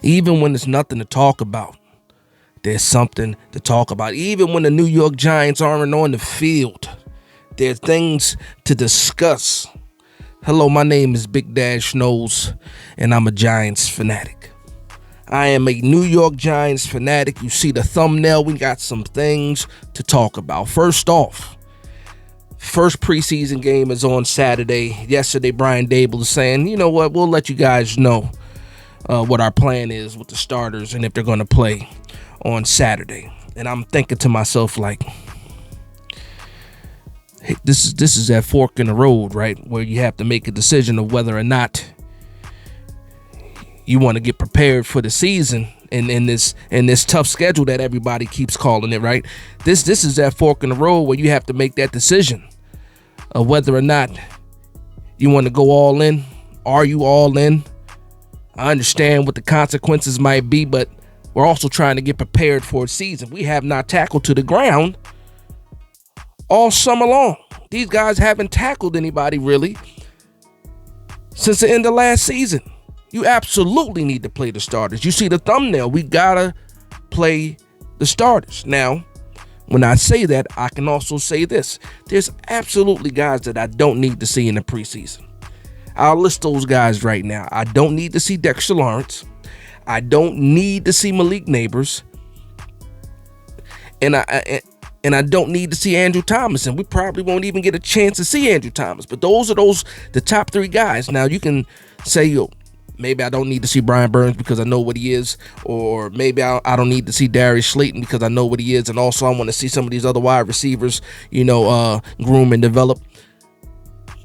Even when there's nothing to talk about, there's something to talk about. Even when the New York Giants aren't on the field, there's things to discuss. Hello, my name is Big Dash Nose, and I'm a Giants fanatic. I am a New York Giants fanatic. You see the thumbnail, we got some things to talk about. First off, first preseason game is on Saturday. Yesterday, Brian Dable is saying, you know what, we'll let you guys know what our plan is with the starters and if they're going to play on Saturday. And I'm thinking to myself, like, hey, this is that fork in the road, right? Where you have to make a decision of whether or not you want to get prepared for the season in this tough schedule that everybody keeps calling it, right? This is that fork in the road where you have to make that decision of whether or not you want to go all in. Are you all in? I understand what the consequences might be, but we're also trying to get prepared for a season. We have not tackled to the ground all summer long. These guys haven't tackled anybody really since the end of last season. You absolutely need to play the starters. You see the thumbnail. We gotta play the starters. Now, when I say that, I can also say this. There's absolutely guys that I don't need to see in the preseason. I'll list those guys right now. I don't need to see Dexter Lawrence. I don't need to see Malik Neighbors. And I don't need to see Andrew Thomas. And we probably won't even get a chance to see Andrew Thomas. But those are the top three guys. Now, you can say, yo, maybe I don't need to see Brian Burns because I know what he is. Or maybe I don't need to see Darius Slayton because I know what he is. And also I want to see some of these other wide receivers, groom and develop.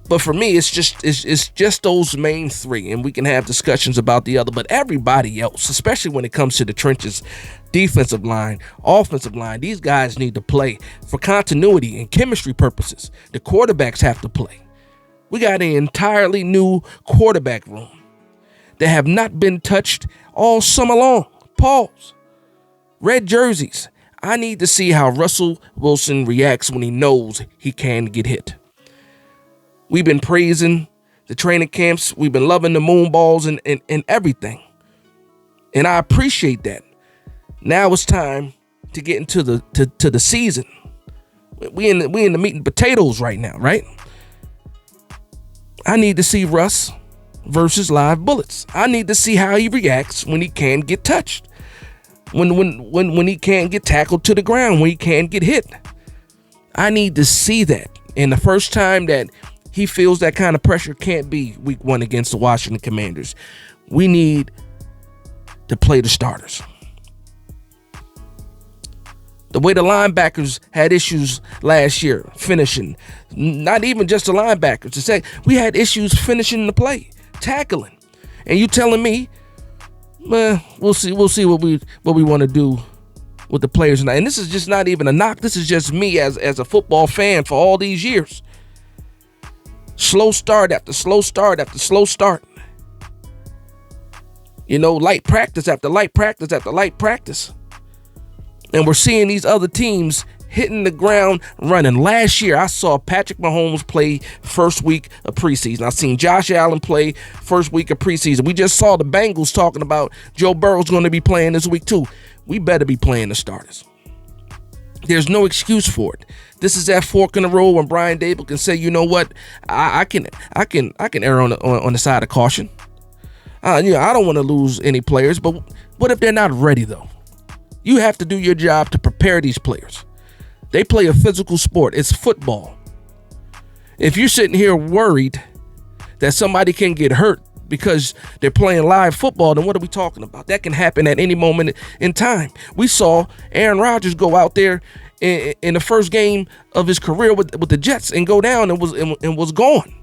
But for me, it's just those main three, and we can have discussions about the other. But everybody else, especially when it comes to the trenches, defensive line, offensive line, these guys need to play for continuity and chemistry purposes. The quarterbacks have to play. We got an entirely new quarterback room that have not been touched all summer long. Pause. Red jerseys. I need to see how Russell Wilson reacts when he knows he can get hit. We've been praising the training camps. We've been loving the moon balls and everything. And I appreciate that. Now it's time to get into the season. We in the meat and potatoes right now, right? I need to see Russ versus live bullets. I need to see how he reacts when he can get touched. When he can't get tackled to the ground, when he can't get hit. I need to see that. And the first time that he feels that kind of pressure can't be week one against the Washington Commanders. We need to play the starters. The way the linebackers had issues last year finishing, not even just the linebackers. To say we had issues finishing the play, tackling, and you telling me, we'll see what we want to do with the players tonight. And this is just not even a knock. This is just me as a football fan for all these years. Slow start after slow start after slow start. Light practice after light practice after light practice. And we're seeing these other teams hitting the ground running. Last year, I saw Patrick Mahomes play first week of preseason. I seen Josh Allen play first week of preseason. We just saw the Bengals talking about Joe Burrow's going to be playing this week too. We better be playing the starters. There's no excuse for it. This is that fork in the road when Brian Dable can say, you know what, I can err on the side of caution. I don't want to lose any players, but what if they're not ready though? You have to do your job to prepare these players. They play a physical sport. It's football. If you're sitting here worried that somebody can get hurt because they're playing live football, then what are we talking about? That can happen at any moment in time. We saw Aaron Rodgers go out there in the first game of his career with the Jets and go down and was gone.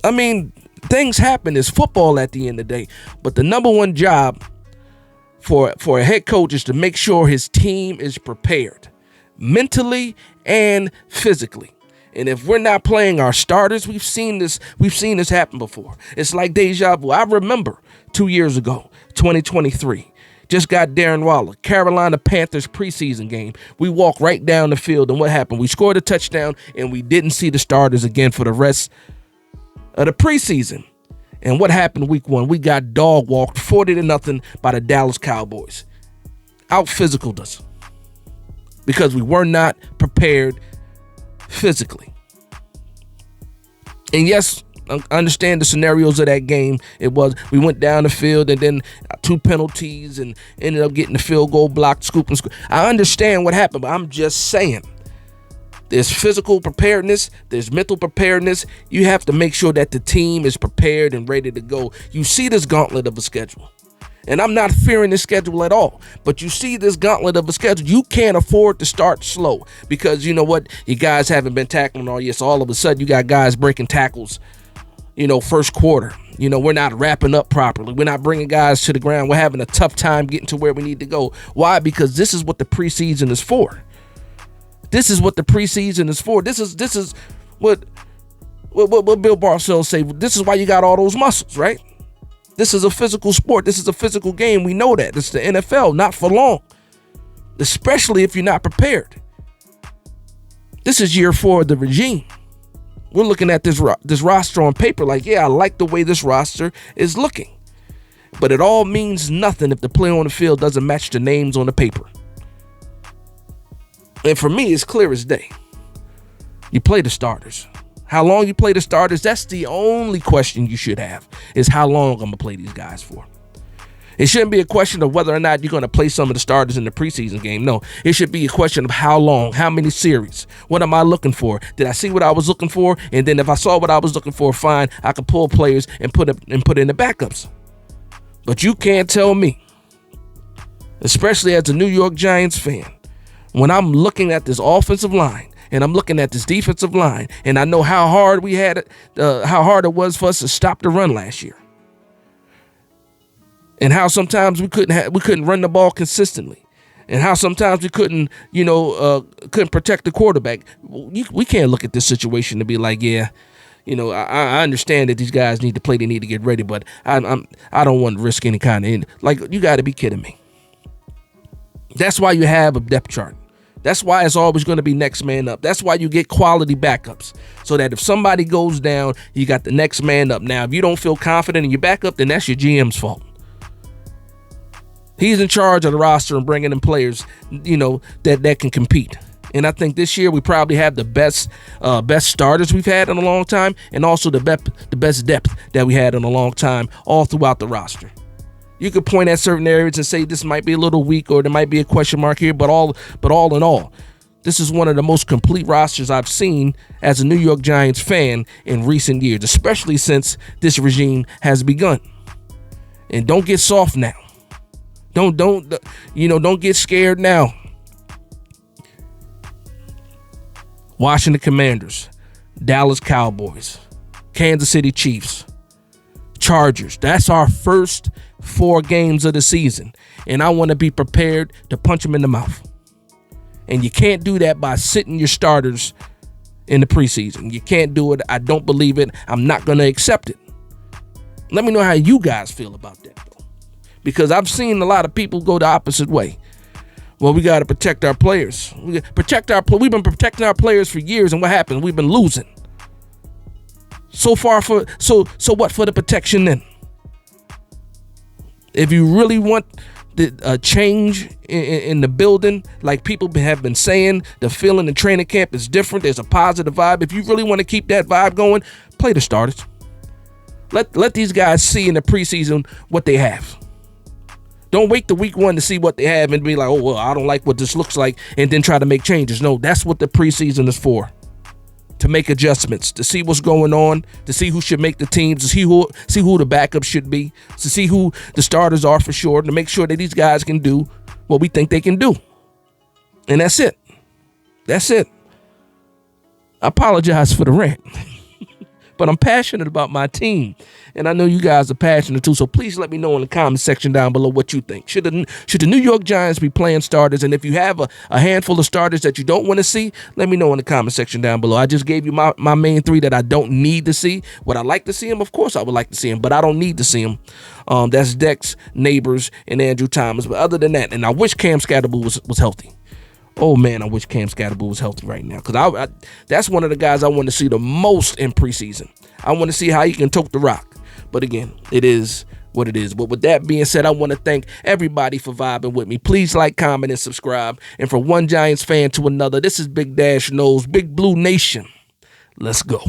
I mean, things happen. It's football at the end of the day. But the number one job for a head coach is to make sure his team is prepared mentally and physically. And if we're not playing our starters, we've seen this happen before. It's like deja vu. I remember 2 years ago, 2023. Just got Darren Waller, Carolina Panthers preseason game. We walked right down the field, and what happened? We scored a touchdown, and we didn't see the starters again for the rest of the preseason. And what happened week 1? We got dog walked 40-0 by the Dallas Cowboys. Out physicaled us because we were not prepared physically. And yes, I understand the scenarios of that game. It was we went down the field and then 2 penalties and ended up getting the field goal blocked, scoop. I understand what happened, but I'm just saying there's physical preparedness, there's mental preparedness. You have to make sure that the team is prepared and ready to go. You see this gauntlet of a schedule. And I'm not fearing this schedule at all. But you see this gauntlet of a schedule. You can't afford to start slow because you know what? You guys haven't been tackling all year. So all of a sudden you got guys breaking tackles, first quarter. We're not wrapping up properly. We're not bringing guys to the ground. We're having a tough time getting to where we need to go. Why? Because this is what the preseason is for. This is what the preseason is for. This is what Bill Barcelona say. This is why you got all those muscles, right? This is a physical sport. This is a physical game. We know that. It's the NFL, not for long, especially if you're not prepared. This is year 4 of the regime. We're looking at this roster on paper like, yeah, I like the way this roster is looking. But it all means nothing if the play on the field doesn't match the names on the paper. And for me, it's clear as day. You play the starters. How long you play the starters, that's the only question you should have, is how long I'm going to play these guys for. It shouldn't be a question of whether or not you're going to play some of the starters in the preseason game. No, it should be a question of how long, how many series. What am I looking for? Did I see what I was looking for? And then if I saw what I was looking for, fine, I could pull players and put in the backups. But you can't tell me, especially as a New York Giants fan, when I'm looking at this offensive line and I'm looking at this defensive line and I know how hard how hard it was for us to stop the run last year, and how sometimes we couldn't run the ball consistently, and how sometimes we couldn't protect the quarterback. We can't look at this situation to be like, yeah, I understand that these guys need to play, they need to get ready, but I don't want to risk any kind of you got to be kidding me. That's why you have a depth chart. That's why it's always going to be next man up. That's why you get quality backups, so that if somebody goes down, you got the next man up. Now, if you don't feel confident in your backup, then that's your GM's fault. He's in charge of the roster and bringing in players, that can compete. And I think this year we probably have the best starters we've had in a long time, and also the best depth that we had in a long time all throughout the roster. You could point at certain areas and say this might be a little weak or there might be a question mark here, but all in all, this is one of the most complete rosters I've seen as a New York Giants fan in recent years, especially since this regime has begun. And don't get soft now. Don't get scared now. Washington Commanders, Dallas Cowboys, Kansas City Chiefs, Chargers. That's our first 4 games of the season, and I want to be prepared to punch them in the mouth. And you can't do that by sitting your starters in the preseason. You can't do it. I don't believe it. I'm not going to accept it. Let me know how you guys feel about that, though, because I've seen a lot of people go the opposite way. Well, we got to protect our players. We've been protecting our players for years, and what happens? We've been losing. So what for the protection then? If you really want the change in the building, like people have been saying, the feeling in training camp is different. There's a positive vibe. If you really want to keep that vibe going, play the starters. Let these guys see in the preseason what they have. Don't wait to week 1 to see what they have and be like, oh, well, I don't like what this looks like, and then try to make changes. No, that's what the preseason is for. To make adjustments, to see what's going on, to see who should make the teams, to see who the backups should be, to see who the starters are for sure, to make sure that these guys can do what we think they can do. And that's it. That's it. I apologize for the rant, but I'm passionate about my team, and I know you guys are passionate too. So please let me know in the comment section down below what you think. Should the New York Giants be playing starters? And if you have a handful of starters that you don't want to see, let me know in the comment section down below. I just gave you my main 3 that I don't need to see. Would I like to see them? Of course I would like to see them, but I don't need to see them. That's Dex, Neighbors, and Andrew Thomas. But other than that, and I wish Cam Scatterboo was healthy. Oh, man, I wish Cam Scatterboo was healthy right now, because that's one of the guys I want to see the most in preseason. I want to see how he can tote the rock. But again, it is what it is. But with that being said, I want to thank everybody for vibing with me. Please like, comment, and subscribe. And from one Giants fan to another, this is Big Dash Knows, Big Blue Nation. Let's go.